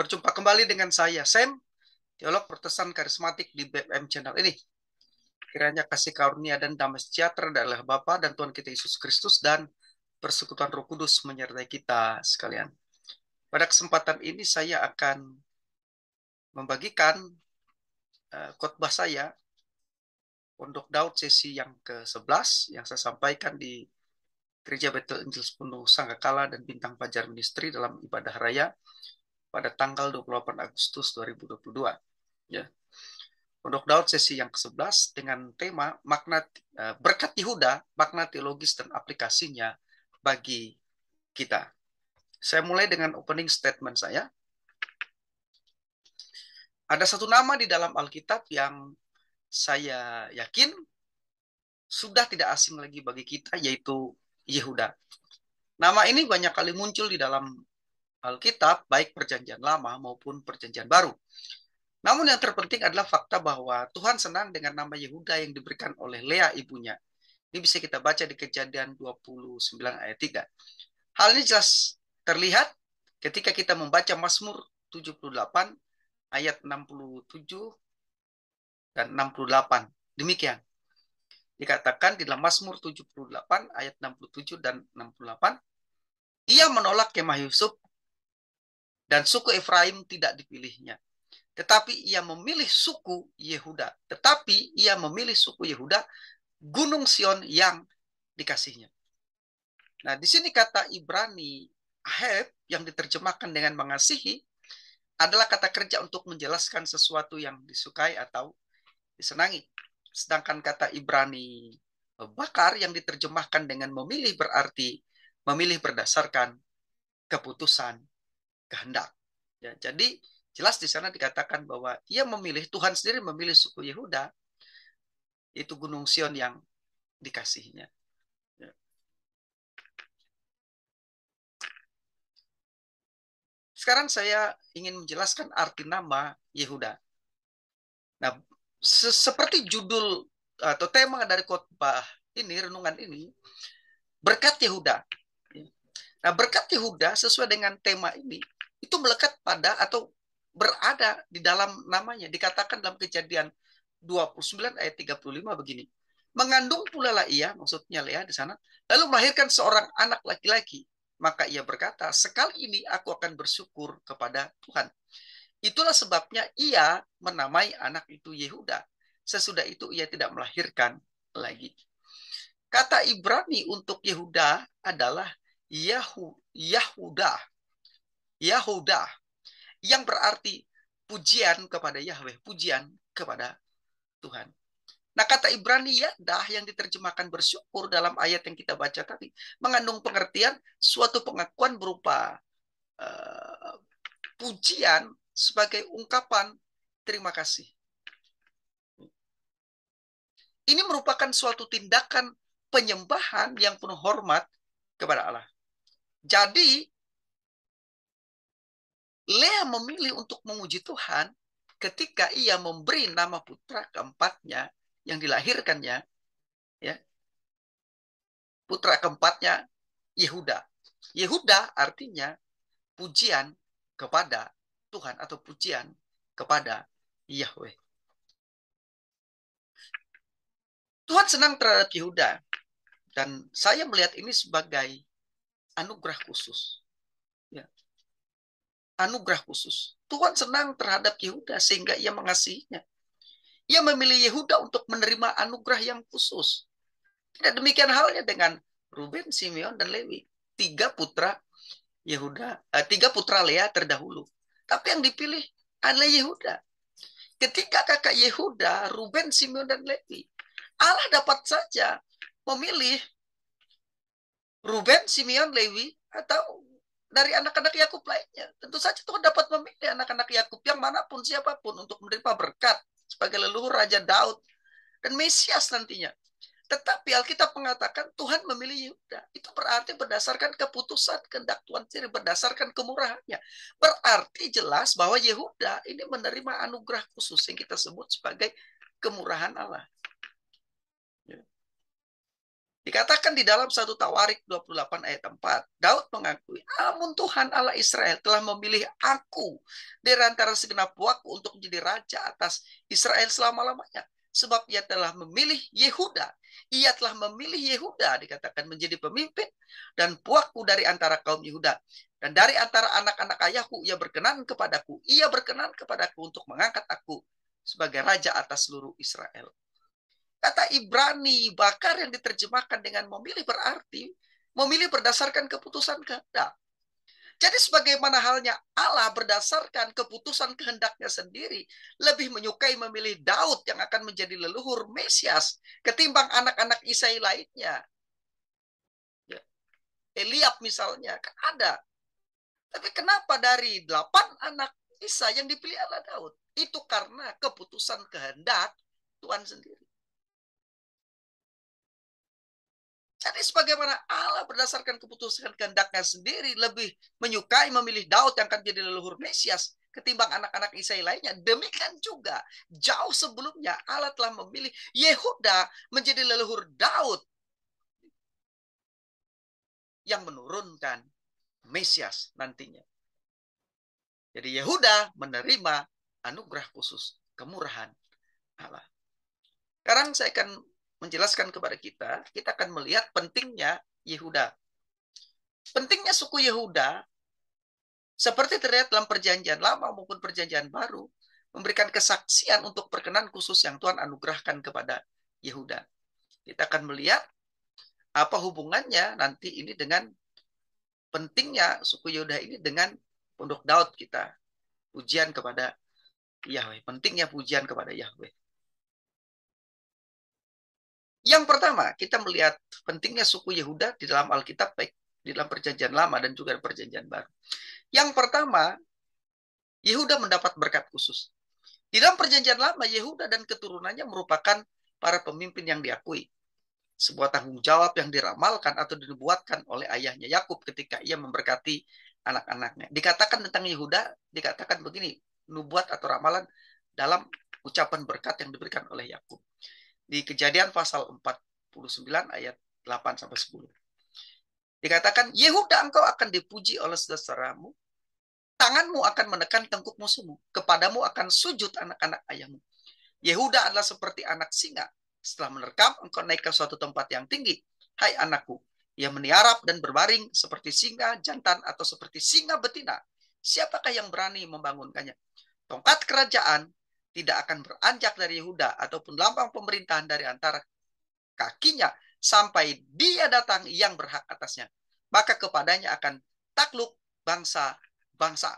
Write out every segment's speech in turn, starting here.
Berjumpa kembali dengan saya, Sam, teolog Protestan karismatik di BFM channel ini. Kiranya kasih karunia dan damai sejahtera dari Allah Bapa dan Tuhan kita Yesus Kristus dan persekutuan Roh Kudus menyertai kita sekalian. Pada kesempatan ini saya akan membagikan khotbah saya untuk Daud sesi yang ke-11 yang saya sampaikan di Gereja Betel Injil Penuh Sangkakala dan Bintang Fajar Ministry dalam ibadah raya pada tanggal 28 Agustus 2022. Ya. Untuk Daud sesi yang ke-11 dengan tema makna berkat Yehuda, makna teologis dan aplikasinya bagi kita. Saya mulai dengan opening statement saya. Ada satu nama di dalam Alkitab yang saya yakin sudah tidak asing lagi bagi kita, yaitu Yehuda. Nama ini banyak kali muncul di dalam Alkitab, baik perjanjian lama maupun perjanjian baru. Namun yang terpenting adalah fakta bahwa Tuhan senang dengan nama Yehuda yang diberikan oleh Lea ibunya. Ini bisa kita baca di Kejadian 29 ayat 3. Hal ini jelas terlihat ketika kita membaca Mazmur 78 ayat 67 dan 68. Demikian. Dikatakan di dalam Mazmur 78 ayat 67 dan 68, ia menolak kemah Yusuf dan suku Efraim tidak dipilihnya. Tetapi ia memilih suku Yehuda. Tetapi ia memilih suku Yehuda, Gunung Sion yang dikasihnya. Nah, di sini kata Ibrani aheb yang diterjemahkan dengan mengasihi adalah kata kerja untuk menjelaskan sesuatu yang disukai atau disenangi. Sedangkan kata Ibrani bakar yang diterjemahkan dengan memilih berarti memilih berdasarkan keputusan kehendak. Ya, jadi jelas di sana dikatakan bahwa ia memilih, Tuhan sendiri memilih suku Yehuda, itu Gunung Sion yang dikasihnya. Ya. Sekarang saya ingin menjelaskan arti nama Yehuda. Nah, seperti judul atau tema dari khotbah ini, renungan ini, berkat Yehuda. Nah, berkat Yehuda sesuai dengan tema ini, itu melekat pada atau berada di dalam namanya. Dikatakan dalam Kejadian 29 ayat 35 begini. Mengandung pula lah ia, maksudnya Lea di sana, lalu melahirkan seorang anak laki-laki. Maka ia berkata, sekali ini aku akan bersyukur kepada Tuhan. Itulah sebabnya ia menamai anak itu Yehuda. Sesudah itu ia tidak melahirkan lagi. Kata Ibrani untuk Yehuda adalah Yahuda. Yahuda. Yang berarti pujian kepada Yahweh, pujian kepada Tuhan. Nah, kata Ibrani yadah yang diterjemahkan bersyukur dalam ayat yang kita baca tadi mengandung pengertian suatu pengakuan berupa pujian sebagai ungkapan terima kasih. Ini merupakan suatu tindakan penyembahan yang penuh hormat kepada Allah. Jadi, Lea memilih untuk memuji Tuhan ketika ia memberi nama putra keempatnya yang dilahirkannya, ya, putra keempatnya Yehuda. Yehuda artinya pujian kepada Tuhan atau pujian kepada Yahweh. Tuhan senang terhadap Yehuda dan saya melihat ini sebagai anugerah khusus. Ya. Anugerah khusus. Tuhan senang terhadap Yehuda sehingga ia mengasihinya. Ia memilih Yehuda untuk menerima anugerah yang khusus. Tidak demikian halnya dengan Ruben, Simeon, dan Lewi. Tiga putra Lea terdahulu. Tapi yang dipilih adalah Yehuda. Ketika kakak Yehuda, Ruben, Simeon, dan Lewi, Allah dapat saja memilih Ruben, Simeon, Lewi, atau dari anak-anak Yakub lainnya. Tentu saja Tuhan dapat memilih anak-anak Yakub yang manapun siapapun untuk menerima berkat sebagai leluhur Raja Daud dan Mesias nantinya. Tetapi Alkitab mengatakan Tuhan memilih Yehuda. Itu berarti berdasarkan keputusan kehendak Tuhan sendiri, berdasarkan kemurahannya. Berarti jelas bahwa Yehuda ini menerima anugerah khusus yang kita sebut sebagai kemurahan Allah. Dikatakan di dalam 1 Tawarik 28 ayat 4, Daud mengakui, namun Tuhan Allah Israel telah memilih aku dari antara segenap puakku untuk menjadi raja atas Israel selama-lamanya. Sebab ia telah memilih Yehuda. Ia telah memilih Yehuda, dikatakan menjadi pemimpin, dan puakku dari antara kaum Yehuda. Dan dari antara anak-anak ayahku, ia berkenan kepadaku. Ia berkenan kepadaku untuk mengangkat aku sebagai raja atas seluruh Israel. Kata Ibrani Bakar yang diterjemahkan dengan memilih berarti memilih berdasarkan keputusan kehendak. Jadi sebagaimana halnya Allah berdasarkan keputusan kehendaknya sendiri lebih menyukai memilih Daud yang akan menjadi leluhur Mesias ketimbang anak-anak Isai lainnya. Ya. Eliab misalnya kan ada. Tapi kenapa dari 8 anak Isa yang dipilih Allah Daud? Itu karena keputusan kehendak Tuhan sendiri. Jadi sebagaimana Allah berdasarkan keputusan kehendaknya sendiri lebih menyukai memilih Daud yang akan jadi leluhur Mesias ketimbang anak-anak Isai lainnya. Demikian juga jauh sebelumnya Allah telah memilih Yehuda menjadi leluhur Daud yang menurunkan Mesias nantinya. Jadi Yehuda menerima anugerah khusus kemurahan Allah. Sekarang saya akan menjelaskan kepada kita, kita akan melihat pentingnya Yehuda. Pentingnya suku Yehuda, seperti terlihat dalam perjanjian lama maupun perjanjian baru, memberikan kesaksian untuk perkenan khusus yang Tuhan anugerahkan kepada Yehuda. Kita akan melihat apa hubungannya nanti ini dengan pentingnya suku Yehuda ini dengan pondok Daud kita. Pujian kepada Yahweh. Pentingnya pujian kepada Yahweh. Yang pertama, kita melihat pentingnya suku Yehuda di dalam Alkitab, baik di dalam perjanjian lama dan juga perjanjian baru. Yang pertama, Yehuda mendapat berkat khusus. Di dalam perjanjian lama, Yehuda dan keturunannya merupakan para pemimpin yang diakui. Sebuah tanggung jawab yang diramalkan atau dinubuatkan oleh ayahnya Yakub ketika ia memberkati anak-anaknya. Dikatakan tentang Yehuda, dikatakan begini, nubuat atau ramalan dalam ucapan berkat yang diberikan oleh Yakub. Di Kejadian pasal 49 ayat 8 sampai 10. Dikatakan, Yehuda engkau akan dipuji oleh saudaramu, tanganmu akan menekan tengkuk musuhmu, kepadamu akan sujud anak-anak ayahmu. Yehuda adalah seperti anak singa. Setelah menerkam, engkau naik ke suatu tempat yang tinggi. Hai anakku, ia meniarap dan berbaring seperti singa jantan atau seperti singa betina. Siapakah yang berani membangunkannya? Tongkat kerajaan tidak akan beranjak dari Yehuda ataupun lambang pemerintahan dari antara kakinya sampai dia datang yang berhak atasnya. Maka kepadanya akan takluk bangsa-bangsa.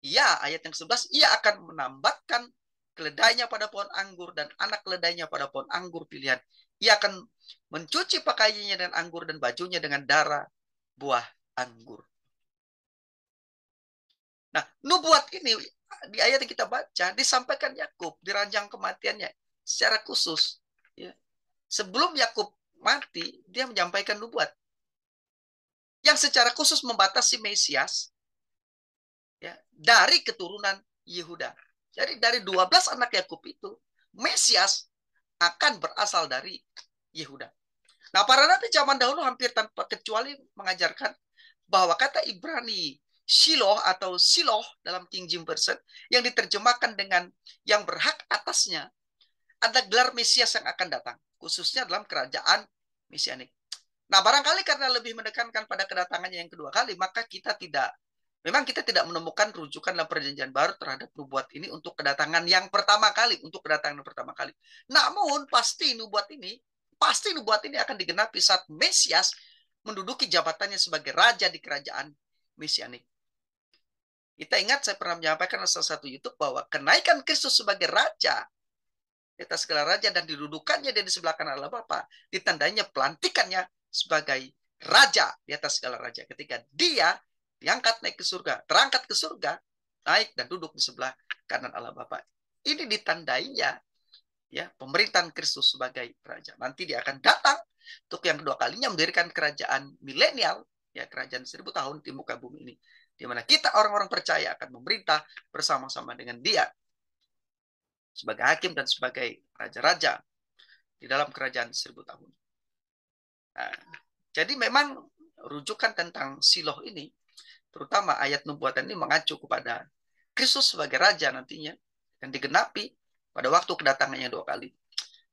Ia, ayat yang 11, ia akan menambatkan keledainya pada pohon anggur dan anak keledainya pada pohon anggur pilihan. Ia akan mencuci pakaiannya dan anggur dan bajunya dengan darah buah anggur. Nah, nubuat ini di ayat yang kita baca disampaikan Yakub di ranjang kematiannya secara khusus. Ya. Sebelum Yakub mati, dia menyampaikan nubuat yang secara khusus membatasi Mesias ya, dari keturunan Yehuda. Jadi dari 12 anak Yakub itu, Mesias akan berasal dari Yehuda. Nah, para nabi zaman dahulu hampir tanpa kecuali mengajarkan bahwa kata Ibrani Shiloh atau Siloh dalam King James Version yang diterjemahkan dengan yang berhak atasnya ada gelar Mesias yang akan datang, khususnya dalam kerajaan Mesianik. Nah, barangkali karena lebih menekankan pada kedatangannya yang kedua kali, maka kita tidak menemukan rujukan dalam perjanjian baru terhadap nubuat ini untuk kedatangan yang pertama kali, Namun pasti nubuat ini akan digenapi saat Mesias menduduki jabatannya sebagai raja di kerajaan Mesianik. Kita ingat saya pernah menyampaikan di salah satu YouTube bahwa kenaikan Kristus sebagai raja di atas segala raja dan didudukannya di sebelah kanan Allah Bapa ditandainya pelantikannya sebagai raja di atas segala raja ketika dia diangkat naik ke surga, terangkat ke surga, naik dan duduk di sebelah kanan Allah Bapa. Ini ditandainya ya pemerintahan Kristus sebagai raja. Nanti dia akan datang untuk yang kedua kalinya mendirikan kerajaan milenial, ya kerajaan 1000 tahun di muka bumi ini, di mana kita orang-orang percaya akan memerintah bersama-sama dengan dia sebagai hakim dan sebagai raja-raja di dalam kerajaan 1000 tahun. Nah, jadi memang rujukan tentang Siloh ini terutama ayat nubuatan ini mengacu kepada Kristus sebagai raja nantinya yang digenapi pada waktu kedatangannya 2 kali.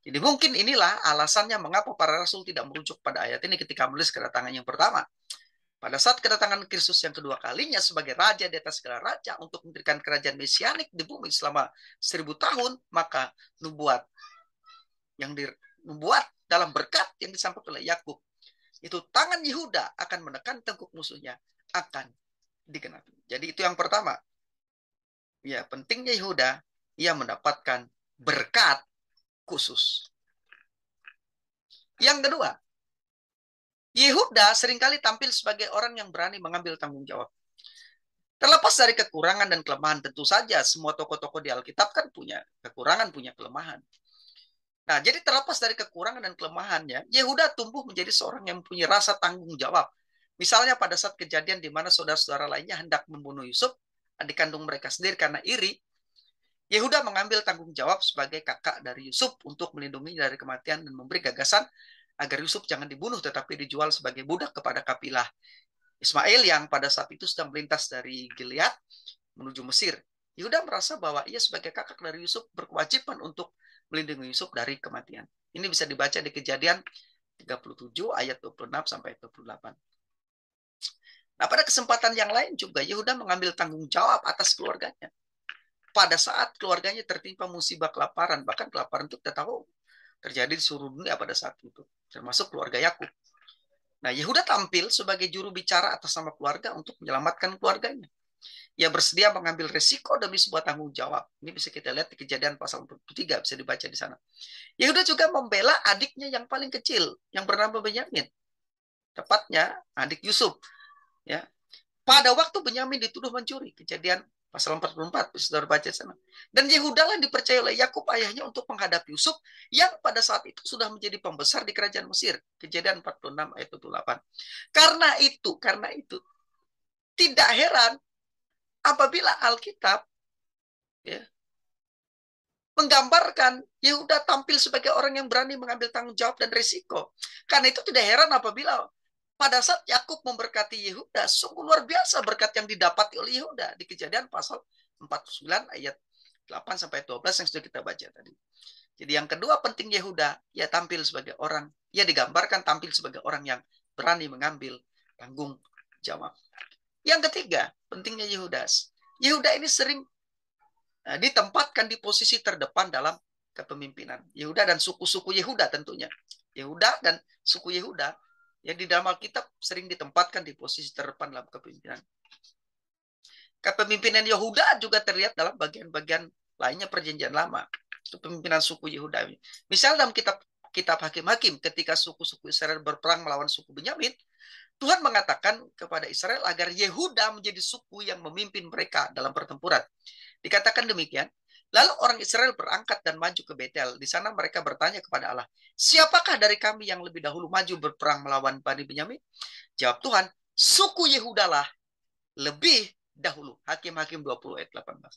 Jadi mungkin inilah alasannya mengapa para rasul tidak merujuk pada ayat ini ketika menulis kedatangan yang pertama. Pada saat kedatangan Kristus yang kedua kalinya sebagai raja di atas segala raja untuk mendirikan kerajaan mesianik di bumi selama 1000 tahun, maka nubuat yang dibuat dalam berkat yang disampaikan oleh Yakub itu tangan Yehuda akan menekan tengkuk musuhnya akan digenapi. Jadi itu yang pertama. Ya, pentingnya Yehuda, ia mendapatkan berkat khusus. Yang kedua, Yehuda seringkali tampil sebagai orang yang berani mengambil tanggung jawab. Terlepas dari kekurangan dan kelemahan, tentu saja semua tokoh-tokoh di Alkitab kan punya kekurangan, punya kelemahan. Nah, jadi terlepas dari kekurangan dan kelemahannya, Yehuda tumbuh menjadi seorang yang mempunyai rasa tanggung jawab. Misalnya pada saat kejadian di mana saudara-saudara lainnya hendak membunuh Yusuf, adik kandung mereka sendiri karena iri, Yehuda mengambil tanggung jawab sebagai kakak dari Yusuf untuk melindungi dari kematian dan memberi gagasan agar Yusuf jangan dibunuh tetapi dijual sebagai budak kepada kabilah Ismail yang pada saat itu sedang melintas dari Gilead menuju Mesir. Yehuda merasa bahwa ia sebagai kakak dari Yusuf berkewajiban untuk melindungi Yusuf dari kematian. Ini bisa dibaca di Kejadian 37 ayat 26 sampai 28. Nah, pada kesempatan yang lain juga Yehuda mengambil tanggung jawab atas keluarganya. Pada saat keluarganya tertimpa musibah kelaparan, bahkan kelaparan itu kita tahu terjadi di seluruh dunia pada saat itu, termasuk keluarga Yakub. Nah, Yehuda tampil sebagai juru bicara atas nama keluarga untuk menyelamatkan keluarganya. Ia bersedia mengambil resiko demi sebuah tanggung jawab. Ini bisa kita lihat di Kejadian pasal 43, bisa dibaca di sana. Yehuda juga membela adiknya yang paling kecil, yang bernama Benyamin. Tepatnya adik Yusuf. Ya. Pada waktu Benyamin dituduh mencuri, Kejadian pasal 44, bisa baca di sana. Dan Yehuda lah dipercaya oleh Yakub ayahnya untuk menghadapi Yusuf yang pada saat itu sudah menjadi pembesar di kerajaan Mesir. Kejadian 46 ayat 28. Karena itu tidak heran apabila Alkitab ya, menggambarkan Yehuda tampil sebagai orang yang berani mengambil tanggung jawab dan risiko. Karena itu tidak heran apabila pada saat Yakub memberkati Yehuda, sungguh luar biasa berkat yang didapati oleh Yehuda di Kejadian pasal 49 ayat 8 sampai 12 yang sudah kita baca tadi. Jadi yang kedua penting Yehuda, ia tampil sebagai orang, ia digambarkan tampil sebagai orang yang berani mengambil tanggung jawab. Yang ketiga, pentingnya Yehuda. Yehuda ini sering ditempatkan di posisi terdepan dalam kepemimpinan. Yehuda dan suku-suku Yehuda tentunya. Yehuda dan suku Yehuda yang di dalam Alkitab sering ditempatkan di posisi terdepan dalam kepemimpinan. Kepemimpinan Yehuda juga terlihat dalam bagian-bagian lainnya perjanjian lama. Kepemimpinan suku Yehuda. Misal dalam kitab Hakim-Hakim, ketika suku-suku Israel berperang melawan suku Benyamin, Tuhan mengatakan kepada Israel agar Yehuda menjadi suku yang memimpin mereka dalam pertempuran. Dikatakan demikian. Lalu orang Israel berangkat dan maju ke Betel. Di sana mereka bertanya kepada Allah, siapakah dari kami yang lebih dahulu maju berperang melawan Bani Benyamin? Jawab Tuhan, suku Yehuda lah lebih dahulu. Hakim-Hakim 20 ayat 18.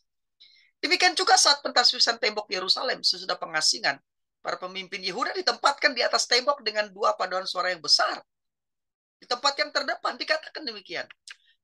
Demikian juga saat pentasbisan tembok Yerusalem sesudah pengasingan, para pemimpin Yehuda ditempatkan di atas tembok dengan dua paduan suara yang besar. Di tempat yang terdepan dikatakan demikian.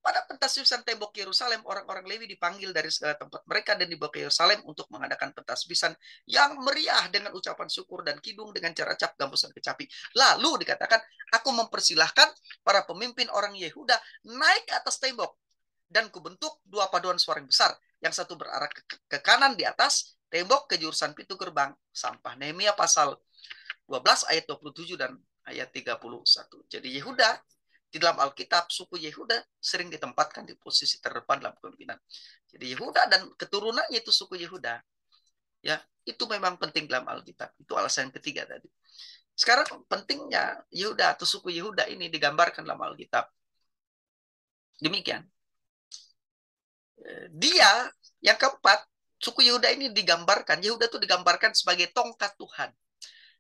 Pada pentasbisan tembok Yerusalem, orang-orang Lewi dipanggil dari segala tempat mereka dan dibawa ke Yerusalem untuk mengadakan pentasbisan yang meriah dengan ucapan syukur dan kidung dengan cara cap gambusan kecapi. Lalu dikatakan, aku mempersilahkan para pemimpin orang Yehuda naik ke atas tembok dan kubentuk dua paduan suara yang besar. Yang satu berarah ke kanan di atas tembok ke jurusan pintu gerbang sampah. Nehemia pasal 12 ayat 27 dan ayat 31. Jadi Yehuda di dalam Alkitab, suku Yehuda sering ditempatkan di posisi terdepan dalam kepemimpinan. Jadi Yehuda dan keturunannya itu suku Yehuda. Ya, itu memang penting dalam Alkitab. Itu alasan yang ketiga tadi. Sekarang pentingnya Yehuda atau suku Yehuda ini digambarkan dalam Alkitab. Demikian. Dia yang keempat, suku Yehuda ini digambarkan, Yehuda itu digambarkan sebagai tongkat Tuhan.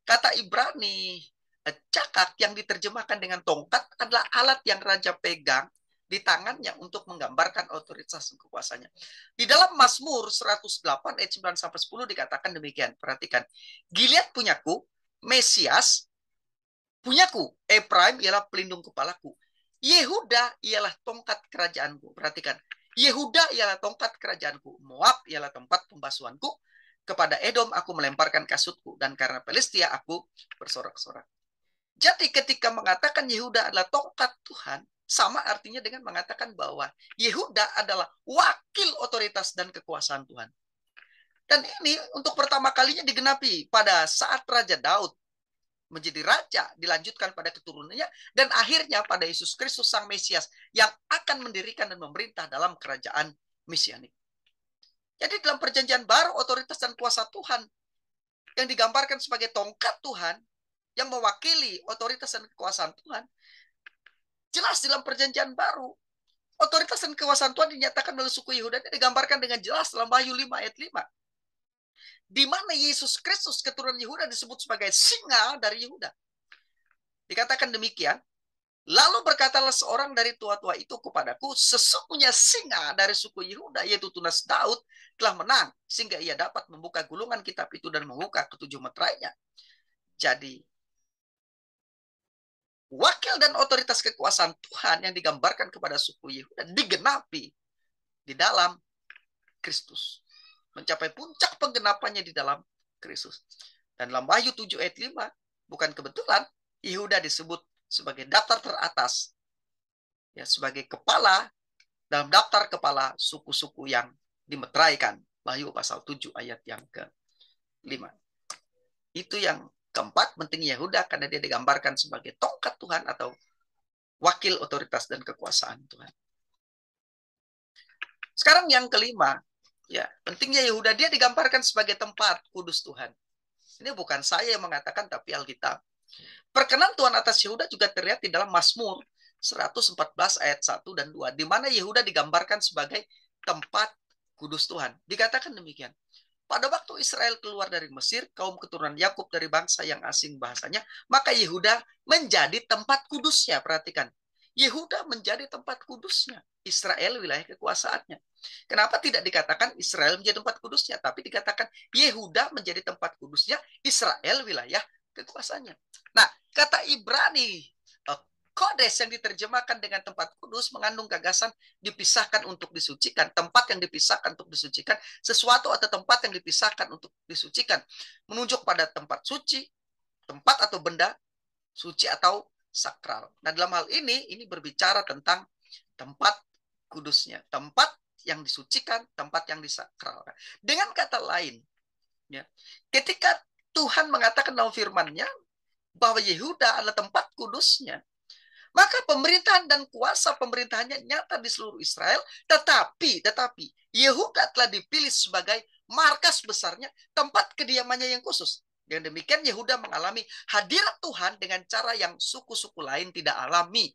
Kata Ibrani cakak yang diterjemahkan dengan tongkat adalah alat yang raja pegang di tangannya untuk menggambarkan otoritas dan kekuasaannya. Di dalam Mazmur 108 ayat 9 sampai 10 dikatakan demikian. Perhatikan. Gilead punyaku, Mesias punyaku, Efraim ialah pelindung kepalaku. Yehuda ialah tongkat kerajaanku. Perhatikan. Yehuda ialah tongkat kerajaanku. Moab ialah tempat pembasuhanku. Kepada Edom aku melemparkan kasutku. Dan karena Filistia aku bersorak-sorak. Jadi ketika mengatakan Yehuda adalah tongkat Tuhan, sama artinya dengan mengatakan bahwa Yehuda adalah wakil otoritas dan kekuasaan Tuhan. Dan ini untuk pertama kalinya digenapi pada saat Raja Daud menjadi raja, dilanjutkan pada keturunannya, dan akhirnya pada Yesus Kristus Sang Mesias yang akan mendirikan dan memerintah dalam kerajaan mesianik. Jadi dalam perjanjian baru, otoritas dan kuasa Tuhan yang digambarkan sebagai tongkat Tuhan, yang mewakili otoritas dan kekuasaan Tuhan, jelas dalam perjanjian baru, otoritas dan kekuasaan Tuhan dinyatakan melalui suku Yehuda, digambarkan dengan jelas dalam Wahyu 5 ayat 5. Di mana Yesus Kristus keturunan Yehuda disebut sebagai singa dari Yehuda. Dikatakan demikian, lalu berkatalah seorang dari tua-tua itu kepadaku, sesungguhnya singa dari suku Yehuda, yaitu tunas Daud, telah menang, sehingga ia dapat membuka gulungan kitab itu dan membuka ketujuh meterainya. Jadi, wakil dan otoritas kekuasaan Tuhan yang digambarkan kepada suku Yehuda digenapi di dalam Kristus. Mencapai puncak penggenapannya di dalam Kristus. Dan dalam Wahyu 7 ayat 5, bukan kebetulan Yehuda disebut sebagai daftar teratas, ya, sebagai kepala dalam daftar kepala suku-suku yang dimeteraikan. Wahyu pasal 7 ayat yang ke-5. Itu yang keempat, penting Yehuda karena dia digambarkan sebagai tongkat Tuhan atau wakil otoritas dan kekuasaan Tuhan. Sekarang yang kelima, ya, pentingnya Yehuda, dia digambarkan sebagai tempat kudus Tuhan. Ini bukan saya yang mengatakan, tapi Alkitab. Perkenan Tuhan atas Yehuda juga terlihat di dalam Mazmur 114 ayat 1 dan 2, di mana Yehuda digambarkan sebagai tempat kudus Tuhan. Dikatakan demikian. Pada waktu Israel keluar dari Mesir, kaum keturunan Yakub dari bangsa yang asing bahasanya, maka Yehuda menjadi tempat kudusnya. Perhatikan. Yehuda menjadi tempat kudusnya. Israel wilayah kekuasaannya. Kenapa tidak dikatakan Israel menjadi tempat kudusnya, tapi dikatakan Yehuda menjadi tempat kudusnya, Israel wilayah kekuasaannya. Nah, kata Ibrani, kodes yang diterjemahkan dengan tempat kudus mengandung gagasan dipisahkan untuk disucikan, tempat yang dipisahkan untuk disucikan, sesuatu atau tempat yang dipisahkan untuk disucikan, menunjuk pada tempat suci, tempat atau benda suci atau sakral. Nah, dalam hal ini berbicara tentang tempat kudusnya, tempat yang disucikan, tempat yang disakralkan. Dengan kata lain, ya, ketika Tuhan mengatakan dalam firman-Nya bahwa Yehuda adalah tempat kudusnya, maka pemerintahan dan kuasa pemerintahannya nyata di seluruh Israel, tetapi Yehuda telah dipilih sebagai markas besarnya, tempat kediamannya yang khusus. Dengan demikian Yehuda mengalami hadirat Tuhan dengan cara yang suku-suku lain tidak alami.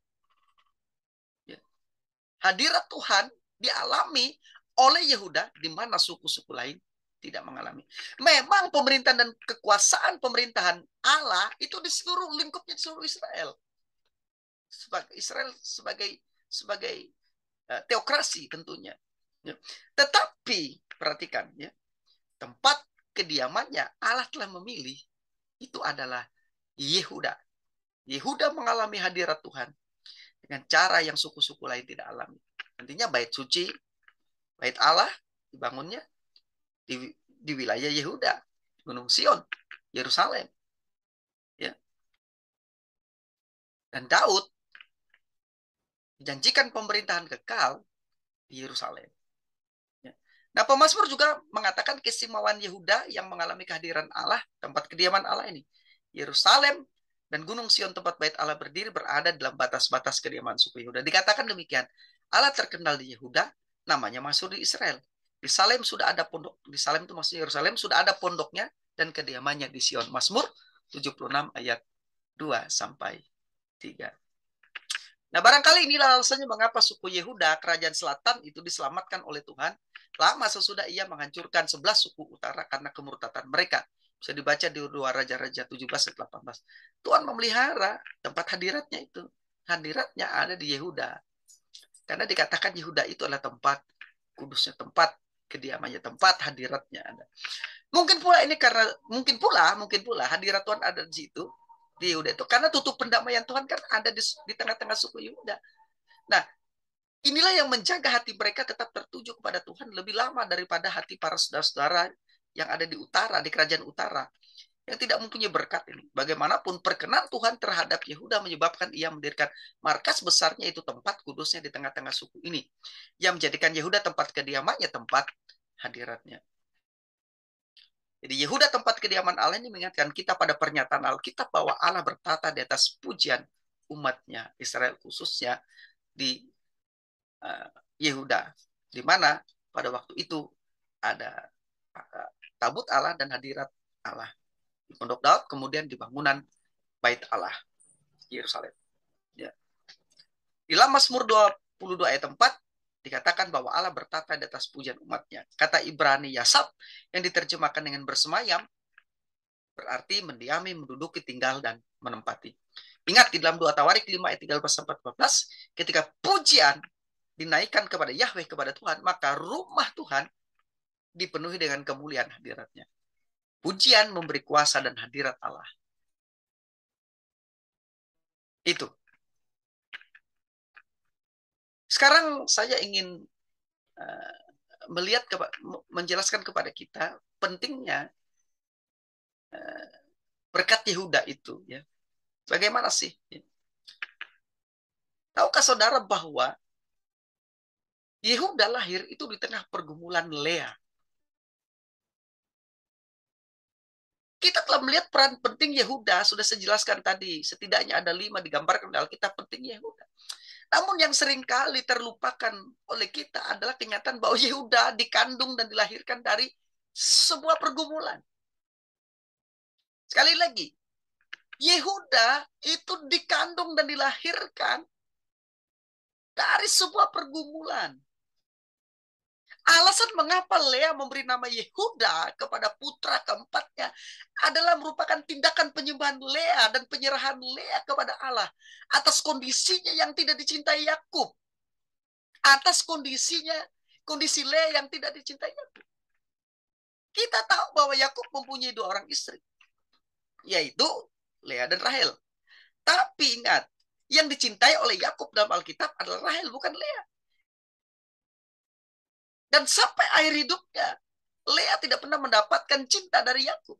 Hadirat Tuhan dialami oleh Yehuda di mana suku-suku lain tidak mengalami. Memang pemerintahan dan kekuasaan pemerintahan Allah itu di seluruh lingkupnya, di seluruh Israel. Israel sebagai teokrasi tentunya. Tetapi perhatikan, ya, tempat kediamannya Allah telah memilih itu adalah Yehuda. Yehuda mengalami hadirat Tuhan dengan cara yang suku-suku lain tidak alami. Nantinya bait suci, bait Allah dibangunnya di wilayah Yehuda, Gunung Sion, Yerusalem. Ya. Dan Daud dijanjikan pemerintahan kekal di Yerusalem. Ya. Nah, pemazmur juga mengatakan keistimewaan Yehuda yang mengalami kehadiran Allah, tempat kediaman Allah ini. Yerusalem dan Gunung Sion tempat bait Allah berdiri berada dalam batas-batas kediaman suku Yehuda. Dikatakan demikian, Allah terkenal di Yehuda, namanya masyhur di Israel. Di Salem sudah ada pondok, di Salem itu maksudnya Yerusalem sudah ada pondoknya dan kediamannya di Sion. Mazmur 76 ayat 2 sampai 3. Nah, barangkali inilah alasannya mengapa suku Yehuda, kerajaan selatan itu diselamatkan oleh Tuhan lama sesudah ia menghancurkan 11 suku utara karena kemurtatan mereka. Bisa dibaca di 2 Raja-Raja 17 ayat 18. Tuhan memelihara tempat hadiratnya itu. Hadiratnya ada di Yehuda. Karena dikatakan Yehuda itu adalah tempat kudusnya, tempat kediamannya, tempat hadiratnya ada. Mungkin pula hadirat Tuhan ada di situ, di Yehuda itu karena tutup pendamaian Tuhan kan ada di tengah-tengah suku Yehuda. Nah, inilah yang menjaga hati mereka tetap tertuju kepada Tuhan lebih lama daripada hati para saudara-saudara yang ada di utara, di kerajaan utara, yang tidak mempunyai berkat ini. Bagaimanapun perkenan Tuhan terhadap Yehuda menyebabkan ia mendirikan markas besarnya, itu tempat kudusnya di tengah-tengah suku ini, yang menjadikan Yehuda tempat kediamannya, tempat hadiratnya. Jadi Yehuda tempat kediaman Allah ini mengingatkan kita pada pernyataan Alkitab bahwa Allah bertata di atas pujian umatnya, Israel khususnya di Yehuda, di mana pada waktu itu ada tabut Allah dan hadirat Allah di Pondok Daud, kemudian di bangunan Bait Allah Yerusalem. Ya. Di dalam Mazmur 22 ayat 4 dikatakan bahwa Allah bertata di atas pujian umatnya. Kata Ibrani Yasab yang diterjemahkan dengan bersemayam berarti mendiami, menduduki, tinggal, dan menempati. Ingat di dalam 2 Tawarik 5 ayat 13-14, ketika pujian dinaikkan kepada Yahweh, kepada Tuhan, maka rumah Tuhan dipenuhi dengan kemuliaan hadiratnya. Pujian memberi kuasa dan hadirat Allah. Itu. Sekarang saya ingin menjelaskan kepada kita pentingnya berkat Yehuda itu. Ya. Bagaimana sih? Tahukah saudara bahwa Yehuda lahir itu di tengah pergumulan Lea. Kita telah melihat peran penting Yehuda, sudah saya jelaskan tadi. Setidaknya ada 5 digambarkan dalam Alkitab penting Yehuda. Namun yang seringkali terlupakan oleh kita adalah kenyataan bahwa Yehuda dikandung dan dilahirkan dari sebuah pergumulan. Sekali lagi, Yehuda itu dikandung dan dilahirkan dari sebuah pergumulan. Alasan mengapa Lea memberi nama Yehuda kepada putra keempatnya adalah merupakan tindakan penyembahan Lea dan penyerahan Lea kepada Allah atas kondisinya yang tidak dicintai Yakub, atas kondisi Lea yang tidak dicintai Yakub. Kita tahu bahwa Yakub mempunyai 2 orang istri, yaitu Lea dan Rahel. Tapi ingat, yang dicintai oleh Yakub dalam Alkitab adalah Rahel, bukan Lea. Dan sampai akhir hidupnya, Lea tidak pernah mendapatkan cinta dari Yakub.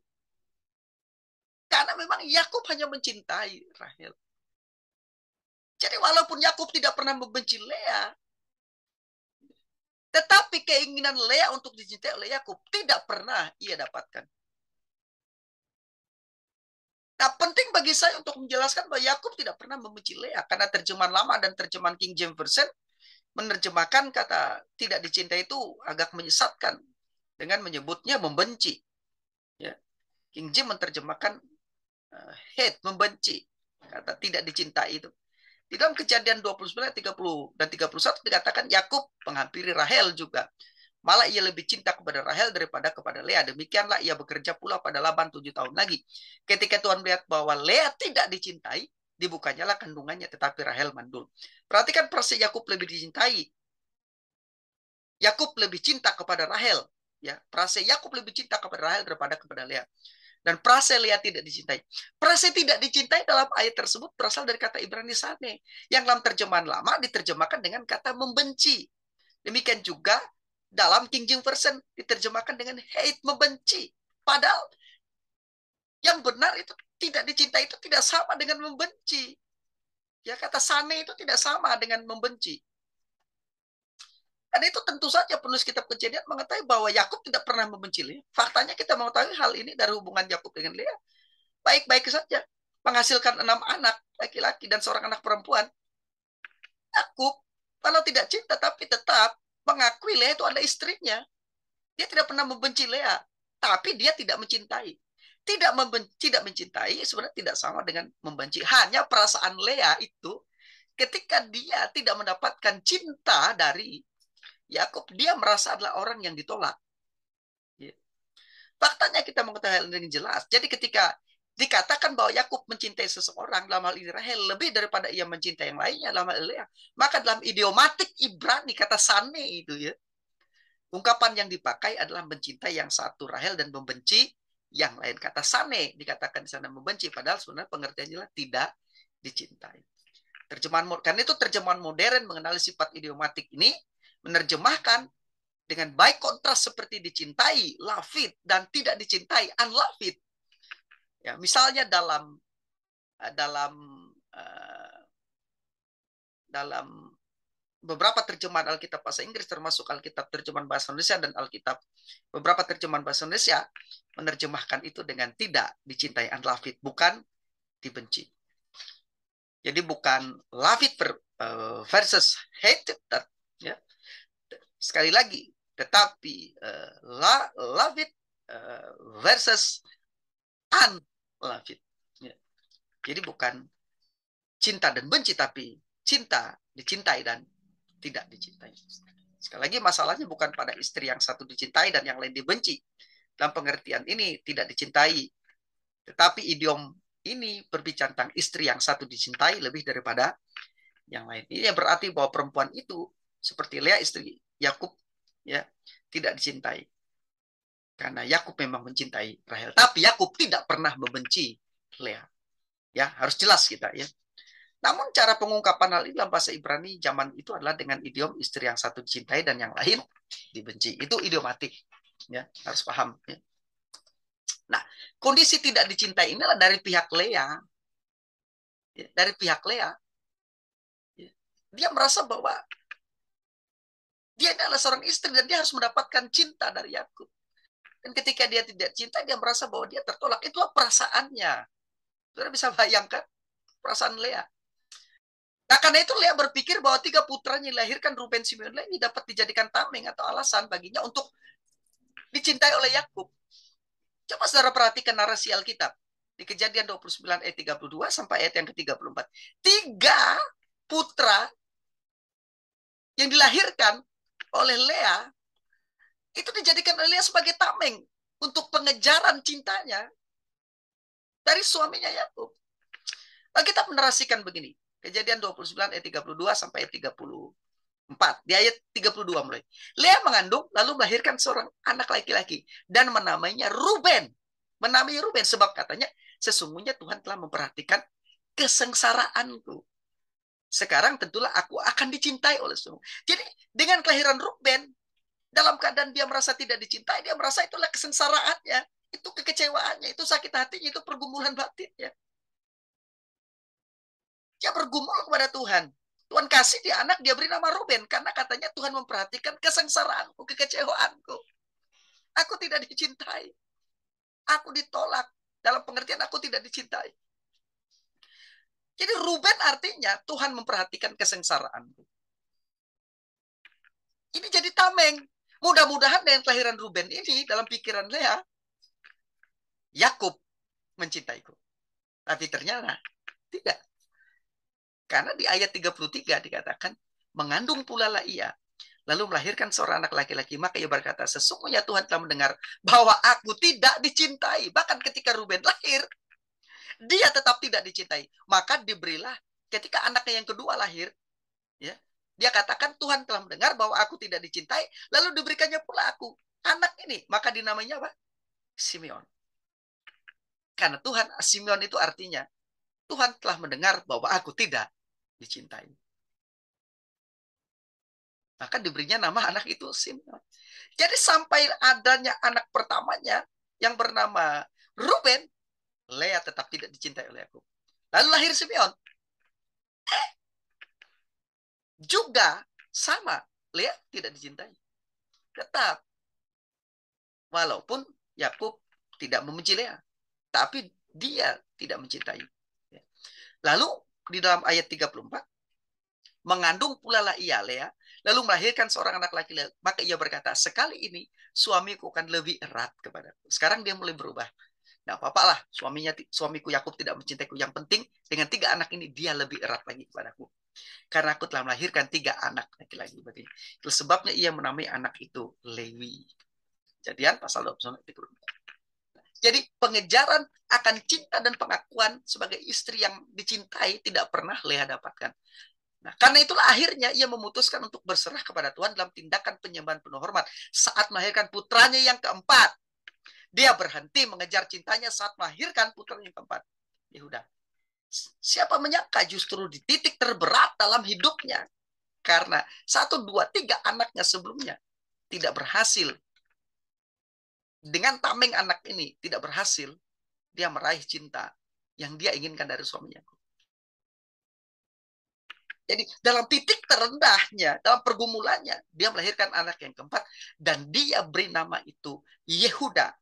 Karena memang Yakub hanya mencintai Rahel. Jadi walaupun Yakub tidak pernah membenci Lea, tetapi keinginan Lea untuk dicintai oleh Yakub tidak pernah ia dapatkan. Nah, penting bagi saya untuk menjelaskan bahwa Yakub tidak pernah membenci Lea, karena terjemahan lama dan terjemahan King James Version menerjemahkan kata tidak dicintai itu agak menyesatkan dengan menyebutnya membenci. Ya. King James menerjemahkan hate, membenci, kata tidak dicintai itu. Di dalam Kejadian 29, 30 dan 31 dikatakan Yakub menghampiri Rahel juga. Malah ia lebih cinta kepada Rahel daripada kepada Lea. Demikianlah ia bekerja pula pada Laban 7 tahun lagi. Ketika Tuhan melihat bahwa Lea tidak dicintai, dibukanyalah kandungannya, tetapi Rahel mandul. Perhatikan proses Yakub lebih dicintai. Yakub lebih cinta kepada Rahel. Ya, prase Yakub lebih cinta kepada Rahel daripada kepada Lea. Dan prase Lea tidak dicintai. Prase tidak dicintai dalam ayat tersebut berasal dari kata Ibrani sane, yang dalam terjemahan lama diterjemahkan dengan kata membenci. Demikian juga dalam King James Version diterjemahkan dengan hate, membenci. Padahal yang benar itu tidak dicintai itu tidak sama dengan membenci. Ya, kata sane itu tidak sama dengan membenci. Dan itu tentu saja penulis kitab Kejadian mengetahui bahwa Yakub tidak pernah membenci Lea. Faktanya kita mengetahui hal ini dari hubungan Yakub dengan Lea. Baik-baik saja. Menghasilkan 6 anak laki-laki dan seorang anak perempuan. Yakub kalau tidak cinta tapi tetap mengakui Lea itu adalah istrinya. Dia tidak pernah membenci Lea, tapi dia tidak mencintai. Tidak mencintai sebenarnya tidak sama dengan membenci. Hanya perasaan Lea itu ketika dia tidak mendapatkan cinta dari Yakub, dia merasa adalah orang yang ditolak. Faktanya kita mengetahui hal ini jelas. Jadi ketika dikatakan bahwa Yakub mencintai seseorang, dalam hal ini Rahel, lebih daripada ia mencintai yang lainnya, dalam hal Lea, maka dalam idiomatik Ibrani, kata sane itu ya, ungkapan yang dipakai adalah mencintai yang satu Rahel dan membenci yang lain. Kata sane dikatakan di sana membenci, padahal sebenarnya pengertiannya tidak dicintai. Karena itu terjemahan modern mengenali sifat idiomatik ini menerjemahkan dengan baik kontras seperti dicintai, love it, dan tidak dicintai, unlove it. Ya, misalnya dalam dalam uh, dalam beberapa terjemahan Alkitab bahasa Inggris, termasuk Alkitab terjemahan bahasa Indonesia dan Alkitab beberapa terjemahan bahasa Indonesia menerjemahkan itu dengan tidak dicintai, unlove it, bukan dibenci. Jadi bukan love it versus hate it, ya. Sekali lagi, tetapi love it versus unlove it. Ya. Jadi bukan cinta dan benci, tapi cinta, dicintai dan tidak dicintai. Sekali lagi, masalahnya bukan pada istri yang satu dicintai dan yang lain dibenci. Dalam pengertian ini tidak dicintai. Tetapi idiom ini berbicara tentang istri yang satu dicintai lebih daripada yang lain. Ini berarti bahwa perempuan itu seperti Lea istri Yakub, ya, tidak dicintai. Karena Yakub memang mencintai Rahel. Tapi Yakub tidak pernah membenci Lea. Ya, harus jelas kita, ya. Namun cara pengungkapan hal ini dalam bahasa Ibrani zaman itu adalah dengan idiom istri yang satu dicintai dan yang lain dibenci. Itu idiomatik, ya, harus paham. Ya. Nah, kondisi tidak dicintai inilah dari pihak Lea, ya, dari pihak Lea. Ya. Dia merasa bahwa dia adalah seorang istri dan dia harus mendapatkan cinta dari Yakub. Dan ketika dia tidak cinta, dia merasa bahwa dia tertolak. Itulah perasaannya. Saudara bisa bayangkan perasaan Lea. Nah, karena itu Lea berpikir bahwa 3 putranya yang dilahirkan Ruben, Simeon, Lewi dapat dijadikan tameng atau alasan baginya untuk dicintai oleh Yakub. Coba saudara perhatikan narasi Alkitab. Di Kejadian 29 ayat 32 sampai ayat yang ke-34. 3 putra yang dilahirkan oleh Lea itu dijadikan oleh Lea sebagai tameng untuk pengejaran cintanya dari suaminya Yakub. Lalu kita menarasikan begini. Kejadian 29 ayat 32 sampai ayat 34. Di ayat 32 mulai. Lea mengandung lalu melahirkan seorang anak laki-laki dan menamainya Ruben. Menamai Ruben sebab katanya sesungguhnya Tuhan telah memperhatikan kesengsaraanku. Sekarang tentulah aku akan dicintai oleh semua. Jadi dengan kelahiran Ruben, dalam keadaan dia merasa tidak dicintai, dia merasa itulah kesengsaraannya, itu kekecewaannya, itu sakit hatinya, itu pergumulan batinnya. Dia bergumul kepada Tuhan. Tuhan kasih dia anak, dia beri nama Ruben. Karena katanya Tuhan memperhatikan kesengsaraanku, kekecewaanku. Aku tidak dicintai. Aku ditolak. Dalam pengertian aku tidak dicintai. Jadi Ruben artinya Tuhan memperhatikan kesengsaraanku. Ini jadi tameng. Mudah-mudahan dengan kelahiran Ruben ini, dalam pikiran Lea, Yakub mencintaiku. Tapi ternyata tidak. Karena di ayat 33 dikatakan, mengandung pula lah ia, lalu melahirkan seorang anak laki-laki. Maka ia berkata, sesungguhnya Tuhan telah mendengar bahwa aku tidak dicintai. Bahkan ketika Ruben lahir, dia tetap tidak dicintai. Maka diberilah, ketika anaknya yang kedua lahir, ya, dia katakan Tuhan telah mendengar bahwa aku tidak dicintai, lalu diberikannya pula aku anak ini. Maka dinamainya apa? Simeon. Karena Tuhan, Simeon itu artinya, Tuhan telah mendengar bahwa aku tidak dicintai. Maka diberinya nama anak itu Simeon. Jadi sampai adanya anak pertamanya yang bernama Ruben, Lea tetap tidak dicintai oleh Yakub. Lalu lahir Simeon. Juga sama, Lea tidak dicintai. Tetap. Walaupun Yakub tidak membenci Lea, tapi dia tidak mencintai. Lalu di dalam ayat 34, mengandung pula lah ia, Lea, lalu melahirkan seorang anak laki-laki. Maka ia berkata, sekali ini suamiku akan lebih erat kepadaku. Sekarang dia mulai berubah. Nah, apa-apalah, suamiku Yakub tidak mencintaiku. Yang penting dengan 3 anak ini dia lebih erat lagi kepadaku. Karena aku telah melahirkan 3 anak laki-laki. Itu sebabnya ia menamai anak itu Lewi. Kejadian pasal 29 ayat 34. Jadi pengejaran akan cinta dan pengakuan sebagai istri yang dicintai tidak pernah Lea dapatkan. Nah, karena itulah akhirnya ia memutuskan untuk berserah kepada Tuhan dalam tindakan penyembahan penuh hormat saat melahirkan putranya yang keempat. Dia berhenti mengejar cintanya saat melahirkan putranya yang keempat, Yehuda. Siapa menyangka justru di titik terberat dalam hidupnya, karena 1, 2, 3 anaknya sebelumnya tidak berhasil. Dengan tameng anak ini tidak berhasil, dia meraih cinta yang dia inginkan dari suaminya. Jadi dalam titik terendahnya, dalam pergumulannya, dia melahirkan anak yang keempat dan dia beri nama itu Yehuda.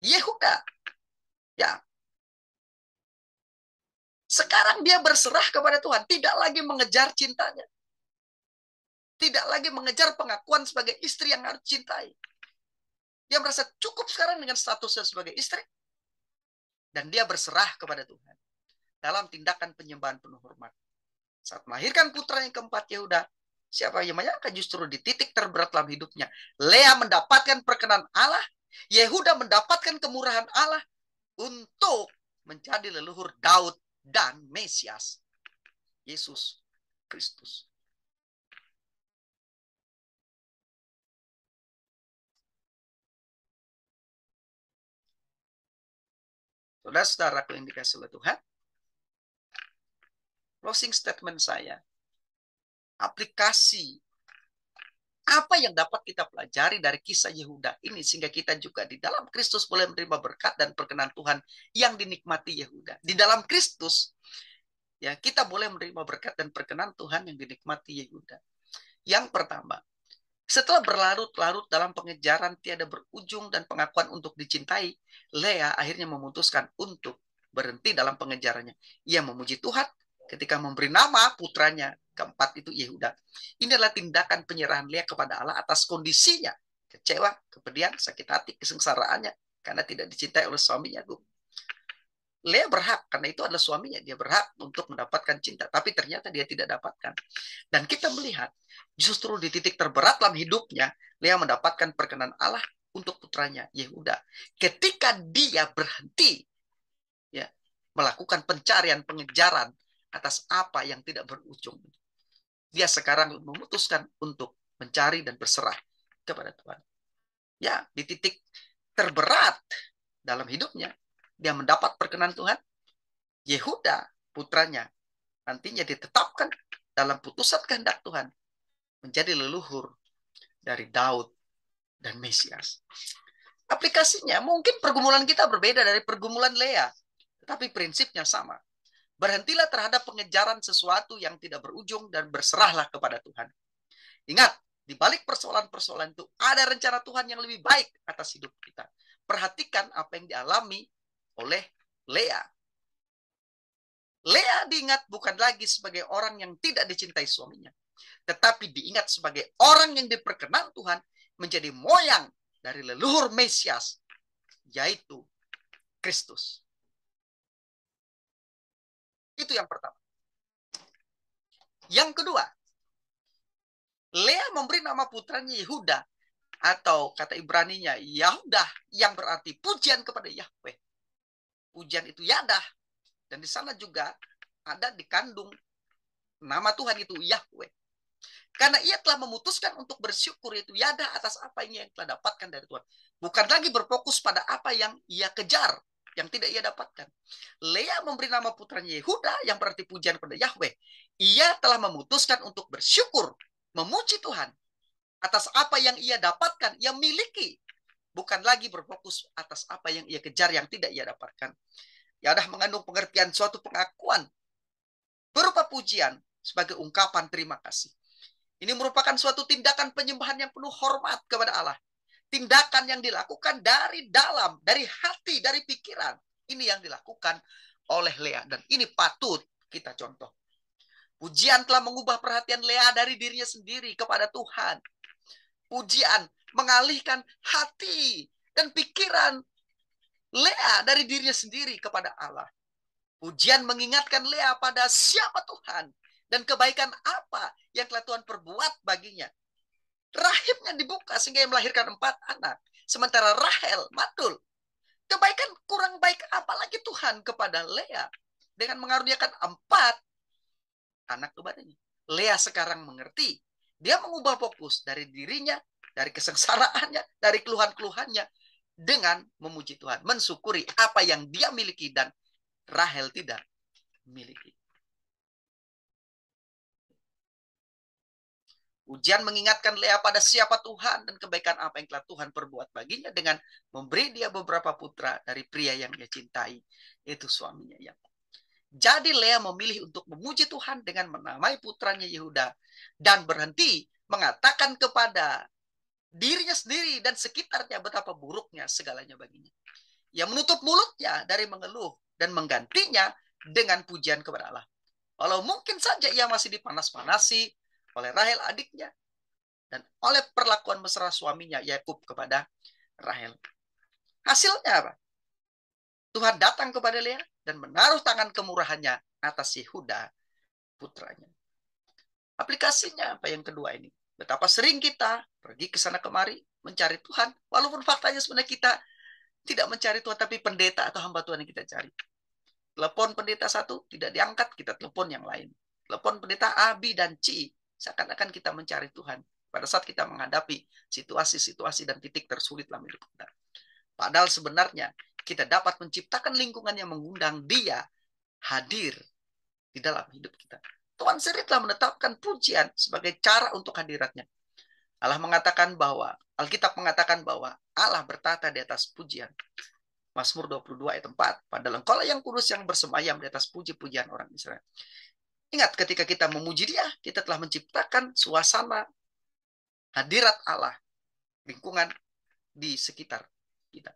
Yehuda. Ya. Sekarang dia berserah kepada Tuhan, tidak lagi mengejar cintanya. Tidak lagi mengejar pengakuan sebagai istri yang harus cintai. Dia merasa cukup sekarang dengan statusnya sebagai istri. Dan dia berserah kepada Tuhan dalam tindakan penyembahan penuh hormat. Saat melahirkan putra yang keempat Yehuda, siapa yang menyangka justru di titik terberat dalam hidupnya, Lea mendapatkan perkenan Allah, Yehuda mendapatkan kemurahan Allah untuk menjadi leluhur Daud dan Mesias, Yesus Kristus. Saudara-saudaraku yang dikasihi oleh Tuhan, closing statement saya, aplikasi apa yang dapat kita pelajari dari kisah Yehuda ini sehingga kita juga di dalam Kristus boleh menerima berkat dan perkenan Tuhan yang dinikmati Yehuda. Di dalam Kristus ya kita boleh menerima berkat dan perkenan Tuhan yang dinikmati Yehuda. Yang pertama, setelah berlarut-larut dalam pengejaran tiada berujung dan pengakuan untuk dicintai, Lea akhirnya memutuskan untuk berhenti dalam pengejarannya. Ia memuji Tuhan ketika memberi nama putranya keempat itu Yehuda. Ini adalah tindakan penyerahan Lea kepada Allah atas kondisinya. Kecewa, kepedihan, sakit hati, kesengsaraannya karena tidak dicintai oleh suaminya. Lea berhak, karena itu adalah suaminya. Dia berhak untuk mendapatkan cinta. Tapi ternyata dia tidak dapatkan. Dan kita melihat, justru di titik terberat dalam hidupnya, Lea mendapatkan perkenan Allah untuk putranya Yehuda. Ketika dia berhenti ya, melakukan pencarian, pengejaran atas apa yang tidak berujung. Dia sekarang memutuskan untuk mencari dan berserah kepada Tuhan. Ya, di titik terberat dalam hidupnya, dia mendapat perkenan Tuhan. Yehuda, putranya, nantinya ditetapkan dalam putusan kehendak Tuhan menjadi leluhur dari Daud dan Mesias. Aplikasinya, mungkin pergumulan kita berbeda dari pergumulan Lea, tetapi prinsipnya sama. Berhentilah terhadap pengejaran sesuatu yang tidak berujung dan berserahlah kepada Tuhan. Ingat, di balik persoalan-persoalan itu ada rencana Tuhan yang lebih baik atas hidup kita. Perhatikan apa yang dialami oleh Lea. Lea diingat bukan lagi sebagai orang yang tidak dicintai suaminya, tetapi diingat sebagai orang yang diperkenan Tuhan menjadi moyang dari leluhur Mesias, yaitu Kristus. Itu yang pertama. Yang kedua, Lea memberi nama putranya Yehuda, atau kata Ibraninya Yahudah, yang berarti pujian kepada Yahweh. Pujian itu Yadah, dan di sana juga ada dikandung nama Tuhan itu Yahweh. Karena ia telah memutuskan untuk bersyukur itu Yadah atas apa yang telah dapatkan dari Tuhan. Bukan lagi berfokus pada apa yang ia kejar, yang tidak ia dapatkan. Lea memberi nama putranya Yehuda, yang berarti pujian kepada Yahweh. Ia telah memutuskan untuk bersyukur, memuji Tuhan atas apa yang ia dapatkan, yang miliki. Bukan lagi berfokus atas apa yang ia kejar, yang tidak ia dapatkan. Yadah mengandung pengertian suatu pengakuan berupa pujian sebagai ungkapan terima kasih. Ini merupakan suatu tindakan penyembahan yang penuh hormat kepada Allah. Tindakan yang dilakukan dari dalam, dari hati, dari pikiran. Ini yang dilakukan oleh Lea. Dan ini patut kita contoh. Pujian telah mengubah perhatian Lea dari dirinya sendiri kepada Tuhan. Pujian mengalihkan hati dan pikiran Lea dari dirinya sendiri kepada Allah. Pujian mengingatkan Lea pada siapa Tuhan dan kebaikan apa yang telah Tuhan perbuat baginya. Rahimnya dibuka sehingga ia melahirkan 4 anak. Sementara Rahel mandul. Kebaikan kurang baik apalagi Tuhan kepada Lea dengan mengaruniakan 4 anak kepadanya. Lea sekarang mengerti. Dia mengubah fokus dari dirinya, dari kesengsaraannya, dari keluhan-keluhannya dengan memuji Tuhan, mensyukuri apa yang dia miliki dan Rahel tidak miliki. Ujian mengingatkan Lea pada siapa Tuhan dan kebaikan apa yang telah Tuhan perbuat baginya dengan memberi dia beberapa putra dari pria yang dia cintai, yaitu suaminya Yakub. Jadi Lea memilih untuk memuji Tuhan dengan menamai putranya Yehuda dan berhenti mengatakan kepada dirinya sendiri dan sekitarnya betapa buruknya segalanya baginya. Ia menutup mulutnya dari mengeluh dan menggantinya dengan pujian kepada Allah. Walau mungkin saja ia masih dipanas-panasi oleh Rahel adiknya dan oleh perlakuan mesra suaminya Yakub kepada Rahel. Hasilnya apa? Tuhan datang kepada Lea dan menaruh tangan kemurahannya atas Yehuda putranya. Aplikasinya apa yang kedua ini? Betapa sering kita pergi ke sana kemari mencari Tuhan, walaupun faktanya sebenarnya kita tidak mencari Tuhan, tapi pendeta atau hamba Tuhan yang kita cari. Telepon pendeta satu, tidak diangkat, kita telepon yang lain. Telepon pendeta A, B, dan C, seakan-akan kita mencari Tuhan pada saat kita menghadapi situasi-situasi dan titik tersulit dalam hidup kita. Padahal sebenarnya kita dapat menciptakan lingkungan yang mengundang Dia hadir di dalam hidup kita. Tuhan sendiri telah menetapkan pujian sebagai cara untuk hadiratnya. Allah mengatakan bahwa, Alkitab mengatakan bahwa Allah bertata di atas pujian. Mazmur 22 ayat 4. Padahal engkau yang kudus yang bersemayam di atas puji-pujian orang Israel. Ingat, ketika kita memuji Dia, kita telah menciptakan suasana hadirat Allah, lingkungan di sekitar kita.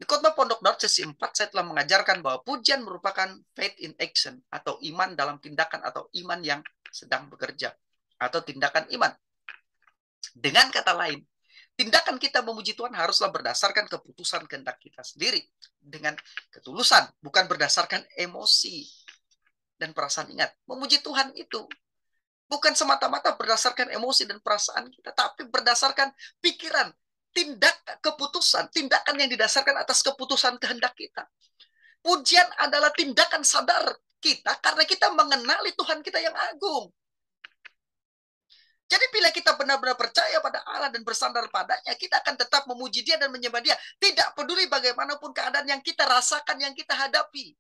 Di khotbah Pondok Daud sesi 4, saya telah mengajarkan bahwa pujian merupakan faith in action, atau iman dalam tindakan, atau iman yang sedang bekerja, atau tindakan iman. Dengan kata lain, tindakan kita memuji Tuhan haruslah berdasarkan keputusan kehendak kita sendiri, dengan ketulusan, bukan berdasarkan emosi dan perasaan. Ingat, memuji Tuhan itu bukan semata-mata berdasarkan emosi dan perasaan kita, tapi berdasarkan pikiran, tindakan yang didasarkan atas keputusan kehendak kita. Pujian adalah tindakan sadar kita karena kita mengenali Tuhan kita yang agung. Jadi bila kita benar-benar percaya pada Allah dan bersandar padanya, kita akan tetap memuji Dia dan menyembah Dia. Tidak peduli bagaimanapun keadaan yang kita rasakan, yang kita hadapi.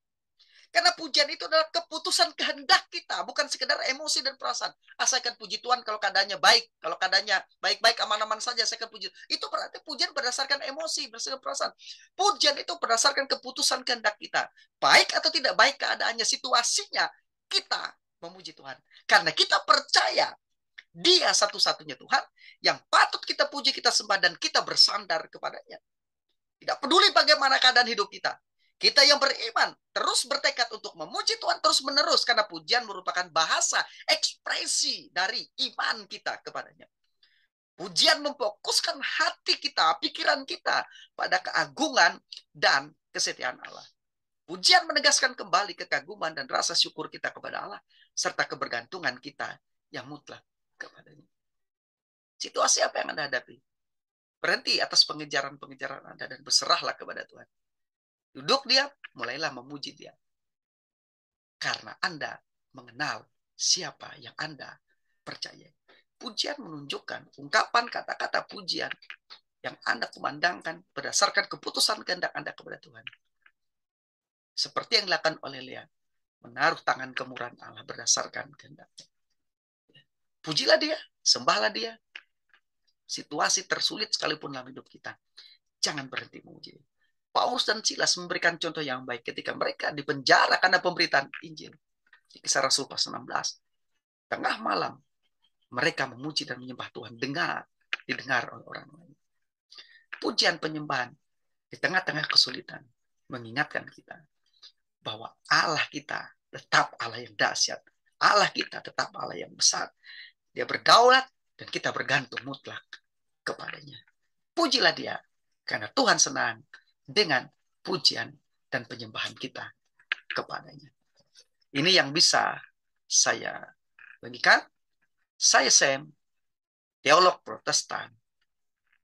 Karena pujian itu adalah keputusan kehendak kita, bukan sekedar emosi dan perasaan. Saya akan puji Tuhan kalau keadaannya baik, kalau keadaannya baik-baik, aman-aman saja, saya akan puji. Itu berarti pujian berdasarkan emosi, berdasarkan perasaan. Pujian itu berdasarkan keputusan kehendak kita. Baik atau tidak baik keadaannya, situasinya, kita memuji Tuhan. Karena kita percaya Dia satu-satunya Tuhan yang patut kita puji, kita sembah, dan kita bersandar kepadanya. Tidak peduli bagaimana keadaan hidup kita. Kita yang beriman terus bertekad untuk memuji Tuhan terus-menerus, karena pujian merupakan bahasa ekspresi dari iman kita kepadanya. Pujian memfokuskan hati kita, pikiran kita pada keagungan dan kesetiaan Allah. Pujian menegaskan kembali kekaguman dan rasa syukur kita kepada Allah, serta kebergantungan kita yang mutlak kepadanya. Situasi apa yang Anda hadapi? Berhenti atas pengejaran-pengejaran Anda dan berserahlah kepada Tuhan. Duduk diam, mulailah memuji Dia. Karena Anda mengenal siapa yang Anda percaya. Pujian menunjukkan ungkapan kata-kata pujian yang Anda kumandangkan berdasarkan keputusan kehendak Anda kepada Tuhan. Seperti yang dilakukan oleh Lea, menaruh tangan kemurahan Allah berdasarkan kehendaknya. Pujilah Dia, sembahlah Dia. Situasi tersulit sekalipun dalam hidup kita, jangan berhenti memuji Dia. Paulus dan Silas memberikan contoh yang baik ketika mereka dipenjara karena pemberitaan Injil. Di Kisah Rasul pasal 16. Tengah malam, mereka memuji dan menyembah Tuhan. Didengar oleh orang lain. Pujian penyembahan di tengah-tengah kesulitan mengingatkan kita bahwa Allah kita tetap Allah yang dahsyat. Allah kita tetap Allah yang besar. Dia berdaulat dan kita bergantung mutlak kepadanya. Pujilah Dia, karena Tuhan senang dengan pujian dan penyembahan kita kepadanya. Ini yang bisa saya bagikan. Saya Sam, teolog Protestan